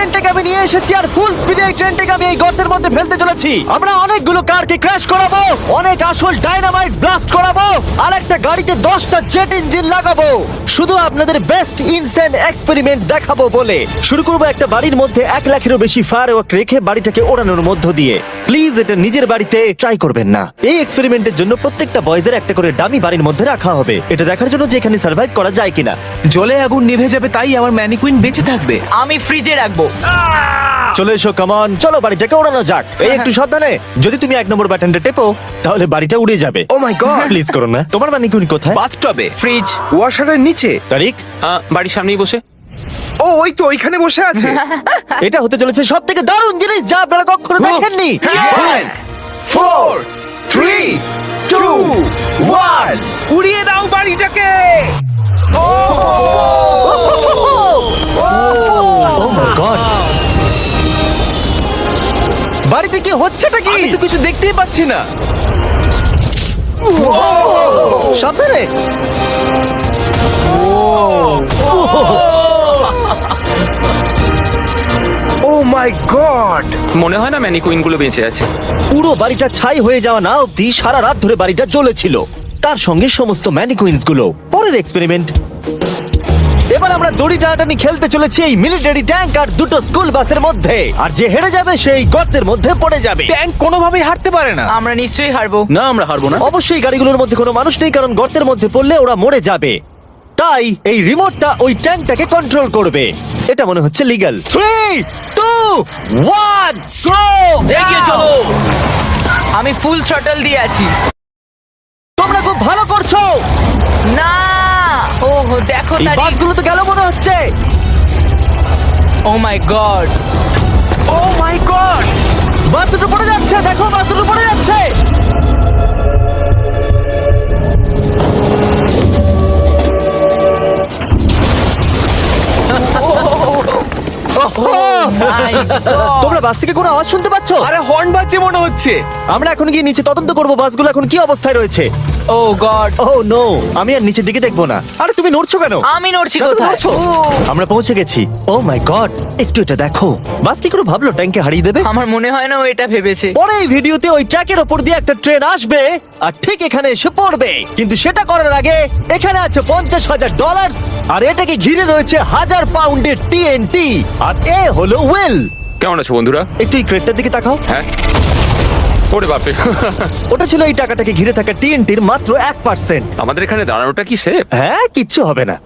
ট্রেনটাকে আমি নিয়ে এসেছি আর ফুল স্পিডে এই ট্রেনটাকে আমি এই গর্তের মধ্যে ফেলতে চলেছি। আমরা অনেকগুলো কারকে ক্র্যাশ করাবো, অনেক আসল ডাইনামাইট ব্লাস্ট করাবো, আর একটা গাড়িতে 10টা জেট ইঞ্জিন লাগাবো, শুধু আপনাদের বেস্ট ইনসেন এক্সপেরিমেন্ট দেখাবো বলে। শুরু করবো একটা বাড়ির মধ্যে 1 লাখেরও বেশি ফায়ারওয়ার্ক রেখে বাড়িটাকে ওড়ানোর মধ্য দিয়ে। প্লিজ এটা নিজের বাড়িতে ট্রাই করবেন না। এই এক্সপেরিমেন্টের জন্য প্রত্যেকটা বয়েজের একটা করে ডামি বাড়ির মধ্যে রাখা হবে, এটা দেখার জন্য যে এখানে সার্ভাইভ করা যায় কিনা। জলে আগুন নিভে যাবে, তাই আমার ম্যানিকুইন বেঁচে থাকবে। আমি ফ্রিজে রাখবো। চলে এসো, কামন, চলো বাড়িটাকে ওড়ানো যাক। এই একটু সাবধানে, যদি তুমি 1 নম্বর বাটনটা টেপো তাহলে বাড়িটা উড়ে যাবে। ও মাই গড! প্লিজ করো না। তোমার ম্যানিকুইন কোথায়? বাথটবে, ফ্রিজ। ওয়াশারের নিচে। তারিক, বাড়ির সামনেই বসে। ও ওই তো ওইখানে বসে আছে। এটা হতে চলেছে সব থেকে দারুণ জিনিস যা আপনারা কখনো দেখেননি। 5, 4, 3, 2, 1 উড়িয়ে দাও বাড়িটাকে। Oh my God! বাড়িতে কি হচ্ছেটা কি? আমি তো কিছু দেখতেই পাচ্ছি না। সাবধানে। ও মাই গড! মনে হয় না ম্যানিকুইন গুলো বেঁচে আছে। পুরো বাড়িটা ছাই হয়ে যাওয়া না অব্দি সারা রাত ধরে বাড়িটা জ্বলেছিল, তার সঙ্গে সমস্ত ম্যানিকুইন্স গুলো। পরের এক্সপেরিমেন্ট, এবার আমরা দড়ি টানাটানি খেলতে চলেছি এই মিলিটারি ট্যাঙ্ক আর 2টো স্কুল বাসের মধ্যে, আর যে হেরে যাবে সেই গর্তের মধ্যে পড়ে যাবে। ট্যাঙ্ক কোনোভাবেই হারতে পারে না। আমরা নিশ্চয়ই হারবো। না, আমরা হারবো না। অবশ্যই গাড়িগুলোর মধ্যে কোনো মানুষ নেই, কারণ গর্তের মধ্যে পড়লে ওরা মরে যাবে। তাই এই রিমোটটা ওই ট্যাঙ্কটাকে কন্ট্রোল করবে। এটা মনে হচ্ছে লিগ্যাল। 3, 2, 1 গো! এগিয়ে চলো। আমি ফুল থ্রটল দিয়ে আছি। তোমরা খুব ভালো করছো। না, ও দেখো এই তারিখ। বাসগুলো তো গেল মনে হচ্ছে। ও মাই গড! ও মাই গড! বাস দুটো পড়ে যাচ্ছে, দেখো বাস দুটো পড়ে যাচ্ছে। মাই গড! তোমরা বাস থেকে কোনো আওয়াজ শুনতে পাচ্ছ? আরে হর্ন বাজছে মনে হচ্ছে। আমরা এখন গিয়ে নিচে তদন্ত করব বাসগুলো এখন কি অবস্থায় রয়েছে। ও গড! ও নো, আমি আর নিচের দিকে দেখবো না। আরে তুমি নড়ছো কেন? আমি নড়ছি কেন তুমি কোথায়? নড়ছো? আমরা পৌঁছে গেছি। ও মাই গড, একটু এটা দেখো। বাস কি করে ভাবলো ট্যাঙ্কে হারিয়ে দেবে? আমার মনে হয় না ও এটা ভেবেছে। পরে এই ভিডিওতে ওই ট্র্যাকের ওপর দিয়ে একটা ট্রেন আসবে আর ঠিক এখানে এসে পড়বে, কিন্তু সেটা করার আগে এখানে আছে $50,000 আর এটাকে ঘিরে রয়েছে 1000 পাউন্ডের টিএনটি। আর এ হলো উইল। কেমন আছো বন্ধুরা? একটু এই ক্রেটটার দিকে তাকাও। হ্যাঁ। ওরে বাপরে! ওটা ছিল এই টাকাটাকে ঘিরে থাকা টিএনটির মাত্র 1%। আমাদের এখানে দাঁড়ানোটা কি সেফ? হ্যাঁ, কিচ্ছু হবে না।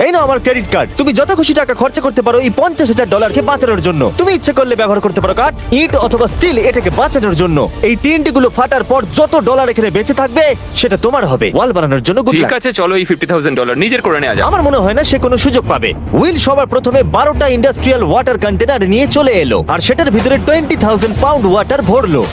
এই নাও আমার ক্রেডিট কার্ড, তুমি যত খুশি টাকা খরচা করতে পারো এই $50,000 কে বাঁচানোর জন্য। তুমি ইচ্ছে করলে ব্যবহার করতে পারো কাঠ, ইট অথবা স্টিল এটাকে বাঁচানোর জন্য। এই টিএনটি গুলো ফাটার পর যত ডলার এখানে বেঁচে থাকবে সেটা তোমার হবে। ওয়াল বানানোর জন্য good ঠিক luck। আছে, চলো এই $50,000 নিজের করে নেওয়া যাক। আমার মনে হয় না সে কোনো সুযোগ পাবে। উইল সবার প্রথমে 12টা ইন্ডাস্ট্রিয়াল ওয়াটার কন্টেনার নিয়ে চলে এলো আর সেটার ভিতরে 20,000 পাউন্ড ওয়াটার ভরলো।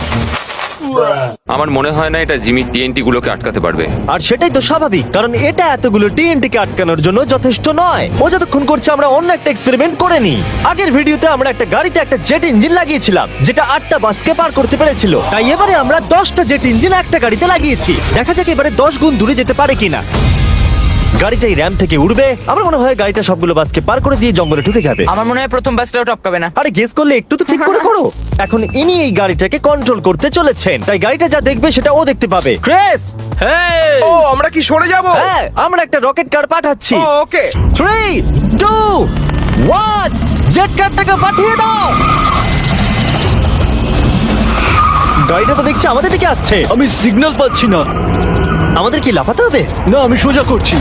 আমার মনে হয় না এটা জিমি টিএনটি গুলোকে আটকাতে পারবে। আর সেটাই তো স্বাভাবিক, কারণ এটা এতগুলো টিএনটি কে আটকানোর জন্য যথেষ্ট নয়। ও যতক্ষণ করছে আমরা অন্য একটা এক্সপেরিমেন্ট করে নিই। আগের ভিডিওতে আমরা একটা গাড়িতে একটা জেট ইঞ্জিন লাগিয়েছিলাম যেটা 8টা বাসকে পার করতে পেরেছিল। তাই এবারে আমরা 10টা জেট ইঞ্জিন একটা গাড়িতে লাগিয়েছি। দেখা যাক এবারে 10 গুণ দূরে যেতে পারে কিনা। গাড়িটা এই র্যাম থেকে উঠবে। আমার মনে হয় গাড়িটা সবগুলো বাসকে পার করে দিয়ে জঙ্গলে ঢুকে যাবে। আমার মনে হয় প্রথম বাসটাও টপকাবে না। আরে গেস করলে একটু তো ঠিক করে করো। এখন ইনি এই গাড়িটাকে কন্ট্রোল করতে চলেছেন, তাই গাড়িটা যা দেখবে সেটা ও দেখতে পাবে। ক্রেস, ও আমরা কি সরে যাব? হ্যাঁ, আমরা একটা রকেট কার পাঠাচ্ছি। ও ওকে। 3, 2, 1 জেট কারটাকে পাঠিয়ে দাও। গাড়িটা তো দেখছি আমাদের দিকে আসছে। আমি সিগন্যাল পাচ্ছি না। আমাদের কি লাফাতে হবে? না, আমি সোজা করছি।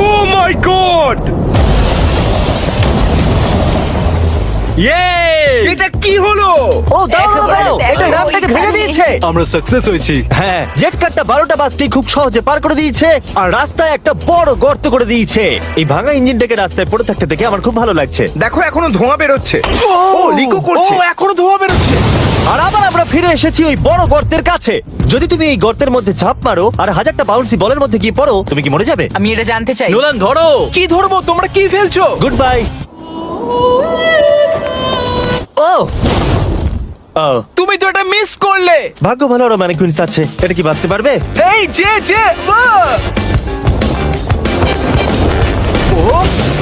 ও মাই গড! এটা কি হলো? ও দাঁড়াও দাঁড়াও দাঁড়াও, একেবারে এটা দেখো, র্যামটাকে ভেঙে ওইখানে। দিয়েছে। আমরা সাকসেস হয়েছি। হ্যাঁ, জেট কারটা 12টা বাসকে খুব সহজে পার করে দিয়েছে আর রাস্তায় একটা বড় গর্ত করে দিয়েছে। এই ভাঙা ইঞ্জিনটাকে রাস্তায় পড়ে থাকতে দেখে আমার খুব ভালো লাগছে। দেখো এখনো ধোঁয়া বেরোচ্ছে। ও লিকো করছে। ও এখনো ধোঁয়া বেরোচ্ছে। আর আবার আমরা ফিরে এসেছি ওই বড় গর্তের কাছে। যদি তুমি এই গর্তের মধ্যে ঝাঁপ মারো আর 1000টা বাউন্সি বলের মধ্যে গিয়ে পড়ো, তুমি কি মরে যাবে? আমি এটা জানতে চাই। নোলান ধরো। কি ধরবো? তোমরা কি ফেলছো? Good bye. ও ও, তুমি তো এটা মিস করলে। ভাগ্য ভালো আরো ম্যানিকুইন্স আছে। এটা কি বাঁচতে পারবে? এই যে ও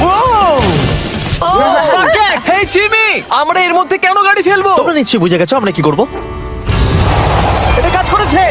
ও হেই জিমি, আমরা এর মধ্যে কেন গাড়ি ফেলবো? তোমরা নিশ্চয়ই বুঝে গেছো আমরা কি করব। এটা কাজ করেছে।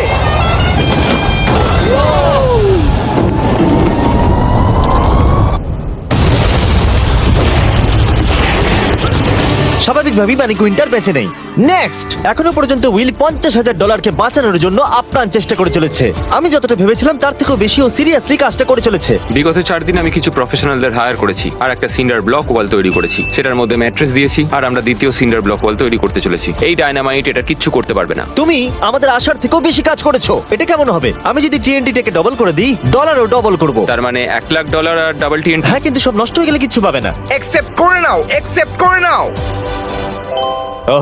স্বাভাবিকভাবেই ম্যানিকুইনটার বেঁচে নেই। নেক্সট, এখনো পর্যন্ত উইল $50,000 বাঁচানোর জন্য আপ্রাণ চেষ্টা করে চলেছে। আমি যতটা ভেবেছিলাম তার থেকেও বেশি ও সিরিয়াসলি কাজটা করে চলেছে। বিগত 4 দিন আমি কিছু প্রফেশনালদের হায়ার করেছি আর একটা সিন্ডার ব্লক ওয়াল তৈরি করেছি। সেটার মধ্যে ম্যাট্রেস দিয়েছি আর আমরা দ্বিতীয় সিন্ডার ব্লক ওয়াল তৈরি করতে চলেছি। এই ডায়নামাইট এটা কিচ্ছু করতে পারবে না। তুমি আমাদের আশার থেকেও বেশি কাজ করেছো। এটা কেমন হবে? আমি যদি TNT-টাকে ডবল করে দিই, ডলারও ডবল করব। তার মানে $1,00,000 আর ডাবল TNT। হ্যাঁ, কিন্তু সব নষ্ট হয়ে গেলে কিচ্ছু পাবে না। অ্যাকসেপ্ট করে নাও, অ্যাকসেপ্ট করে নাও।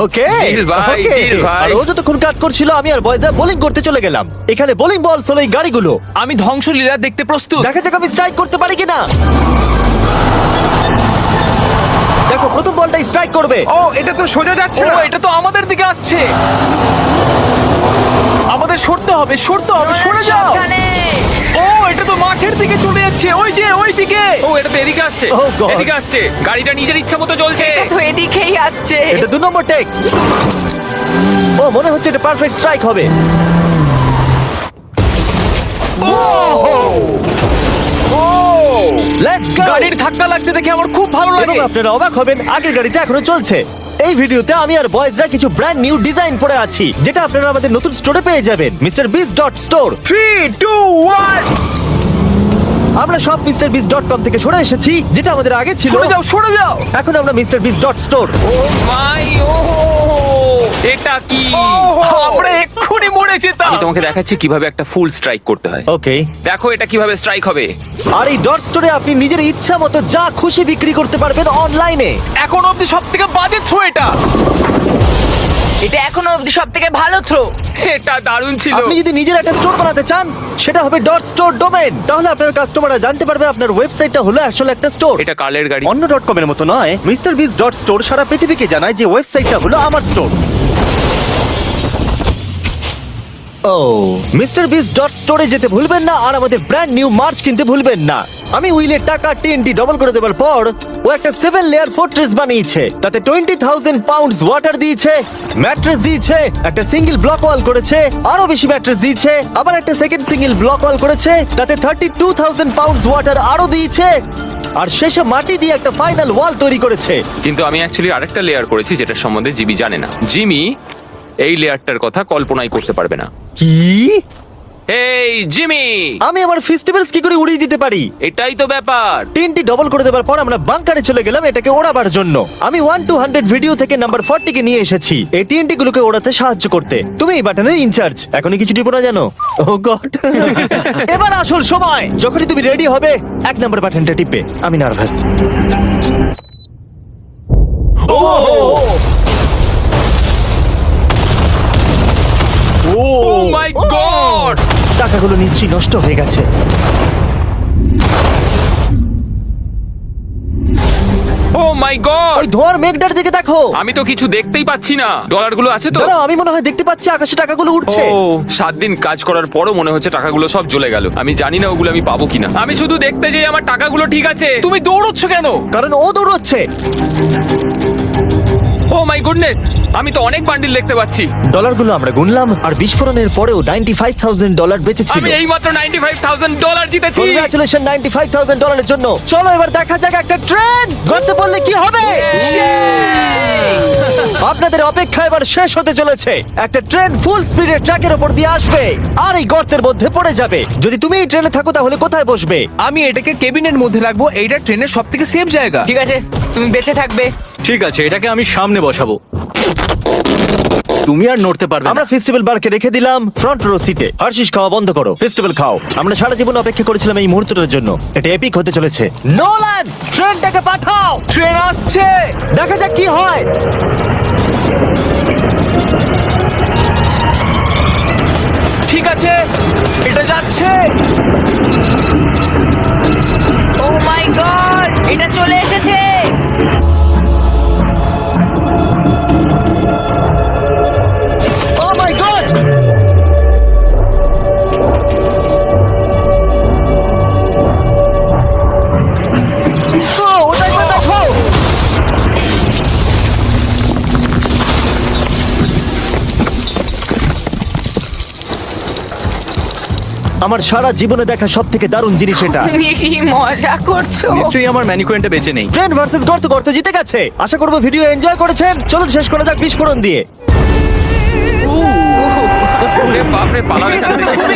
ওকে, Deal ভাই, ওকে। deal ভাই। আর ও যতক্ষণ কাজ করছিল আমি আর বয়দা বোলিং করতে চলে গেলাম। এখানে বোলিং বল হলো এই গাড়িগুলো। আমি ধ্বংসলীলা দেখতে প্রস্তুত। দেখা যাক আমি স্ট্রাইক করতে পারি কিনা। দেখো, প্রথম বলটাই স্ট্রাইক করবে। ও, এটা তো সোজা যাচ্ছে না। এটা তো আমাদের দিকে আসছে। আমাদের সরতে হবে, সরতে হবে, সরে যাও। সাবধানে। ও, এটা তো মাঠের দিকে চলে যাচ্ছে। ওই যে ওই দিকে। ও, এটা তো এদিকে আসছে। Oh God! এদিকে আসছে। গাড়িটা নিজের ইচ্ছা মতো চলছে। এটা তো এদিকেই আসছে। এটা 2 নম্বর টেক। ও, মনে হচ্ছে এটা পারফেক্ট স্ট্রাইক হবে। Let's go. গাড়ির ধাক্কা লাগতে দেখে আমার খুব ভালো এবং লাগে। আপনারা অবাক হবেন, আগের গাড়িটা এখনো চলছে। এই ভিডিওতে আমি আর বয়েজরা কিছু ব্র্যান্ড নিউ ডিজাইন পরে আছি, যেটা আপনারা আমাদের নতুন স্টোরে পেয়ে যাবেন, MrBeast.store। 3, 2, 1 আমরা সব MrBeast.com থেকে সরে এসেছি, যেটা আমাদের আগে ছিল। সরে যাও, সরে যাও। এখন আমরা MrBeast.store। ও মাই, ও এটা কি? আমরা এক্ষুনি মরে যেতাম। আমি তোমাকে দেখাচ্ছি কিভাবে একটা ফুল স্ট্রাইক করতে হয়। ওকে, দেখো এটা কিভাবে স্ট্রাইক হবে। আর এই ডট স্টোরে আপনি নিজের ইচ্ছা মতো যা খুশি বিক্রি করতে পারবেন অনলাইনে। এখন অব্দি সব থেকে বাজে থ্রো এটা। এটা এখনো অবধি সবথেকে ভালো থ্রো। এটা দারুণ ছিল। আপনি যদি নিজের একটা স্টোর বানাতে চান, সেটা হবে ডট স্টোর ডোমেন। তাহলে আপনার কাস্টমাররা জানতে পারবে আপনার ওয়েবসাইটটা হলো আসলে একটা স্টোর। এটা কালের গাড়ি। অন্য ডট কমের মতো নয়। MrBeast.store সারা পৃথিবীকে জানায় যে ওয়েবসাইটটা হলো আমার স্টোর। ও, MrBeast.store-এ যেতে ভুলবেন না আর আমাদের ব্র্যান্ড নিউ মার্চ কিনতে ভুলবেন না। আমি উইলের টাকা TNT ডবল করে দেওয়ার পর ও একটা 7 লেয়ার ফোর্ট্রেস বানিয়েছে। তাতে 20,000 পাউন্ডস ওয়াটার দিয়েছে, ম্যাট্রেস দিয়েছে, একটা সিঙ্গেল ব্লক ওয়াল করেছে, আরো বেশি ম্যাট্রেস দিয়েছে, আবার একটা সেকেন্ড সিঙ্গেল ব্লক ওয়াল করেছে, তাতে 32,000 পাউন্ডস ওয়াটার আরো দিয়েছে, আর শেষে মাটি দিয়ে একটা ফাইনাল ওয়াল তৈরি করেছে। কিন্তু আমি অ্যাকচুয়ালি আরেকটা লেয়ার করেছি যেটার সম্বন্ধে জিমি জানে না। জিমি এই লেয়ারটার কথা কল্পনাই করতে পারবে না। কি? এই জিমি, আমি আমার ফেস্টিভ্যালস কি করে উড়িয়ে দিতে পারি? এটাই তো ব্যাপার। TNT ডবল করে দেওয়ার পর আমরা বাংকারে চলে গেলাম এটাকে ওড়াবার জন্য। আমি 1 to 100 ভিডিও থেকে নাম্বার 40 কে নিয়ে এসেছি এই TNT গুলোকে ওড়াতে সাহায্য করতে। তুমি এই বাটনের ইনচার্জ। এখনই কিছু টিপো না জানো? ও গড। এবার আসল সময়। যখনই তুমি রেডি হবে 1 নাম্বার বাটনটা টিপবে। আমি নার্ভাস। ও মাই গড! টাকাগুলো নিশ্চয়ই নষ্ট হয়ে গেছে। ও মাই গড! ওই ধোঁয়ার মেঘটার দিকে দেখো। আমি তো কিছু দেখতেই পাচ্ছি না। ডলারগুলো আছে তো? দাঁড়াও, আমি মনে হয় দেখতে পাচ্ছি আকাশে টাকাগুলো উঠছে। ও, 7 দিন কাজ করার পরও মনে হচ্ছে টাকাগুলো সব জ্বলে গেল। আমি জানি না ওগুলো আমি পাবো কিনা। আমি শুধু দেখতে যাই আমার টাকাগুলো ঠিক আছে। তুমি দৌড়চ্ছ কেন? কারণ ও দৌড়চ্ছে। ও মাই গুডনেস, আমি তো অনেক বান্ডিল দেখতে পাচ্ছি। ডলারগুলো আমরা গুনলাম আর বিস্ফোরণের পরেও $95,000 বেঁচে ছিল। আমি এইমাত্র $95,000 জিতেছি। কংগ্রাচুলেশন $95,000 জন্য। চলো এবার দেখা যাক একটা ট্রেন গর্তে পড়লে কি হবে। আপনাদের অপেক্ষা এবার শেষ হতে চলেছে। একটা ট্রেন ফুল স্পিডে ট্র্যাকের উপর দিয়ে আসবে আর এই গর্তের মধ্যে পড়ে যাবে। যদি তুমি এই ট্রেনে থাকো তাহলে কোথায় বসবে? আমি এটাকে কেবিনের মধ্যে রাখবো। এইটা ট্রেনের সব থেকে সেফ জায়গা। ঠিক আছে, তুমি বেঁচে থাকবে। ঠিক আছে, এটাকে আমি সামনে বসাবো। তুমি আর নড়তে পারবে না। আমরা ফেস্টিভ্যাল বারকে রেখে দিলাম ফ্রন্ট রো সিটে। হার্শিস খাওয়া বন্ধ করো, ফেস্টিভ্যাল খাও। আমরা সারা জীবন অপেক্ষা করেছিলাম এই মুহূর্তটার জন্য। এটা এপিক হতে চলেছে। নোলান, ট্রেনটাকে পাঠাও। ট্রেন আসছে। দেখা যাক কি হয়। ঠিক আছে, এটা যাচ্ছে। ও মাই গড, এটা চলে এসেছে। আমার সারা জীবনে দেখা সব থেকে দারুণ জিনিস এটা। তুমি কি মজা করছো? নিশ্চয়ই আমার ম্যানিকুয়েন্টটা বেঁচে নেই। ট্রেন ভার্সেস গর্ত, গর্ত জিতে গেছে। আশা করবো ভিডিও এনজয় করেছেন। চলুন শেষ করা যাক বিস্ফোরণ দিয়ে। ওরে বাপরে, পালাও এখান থেকে।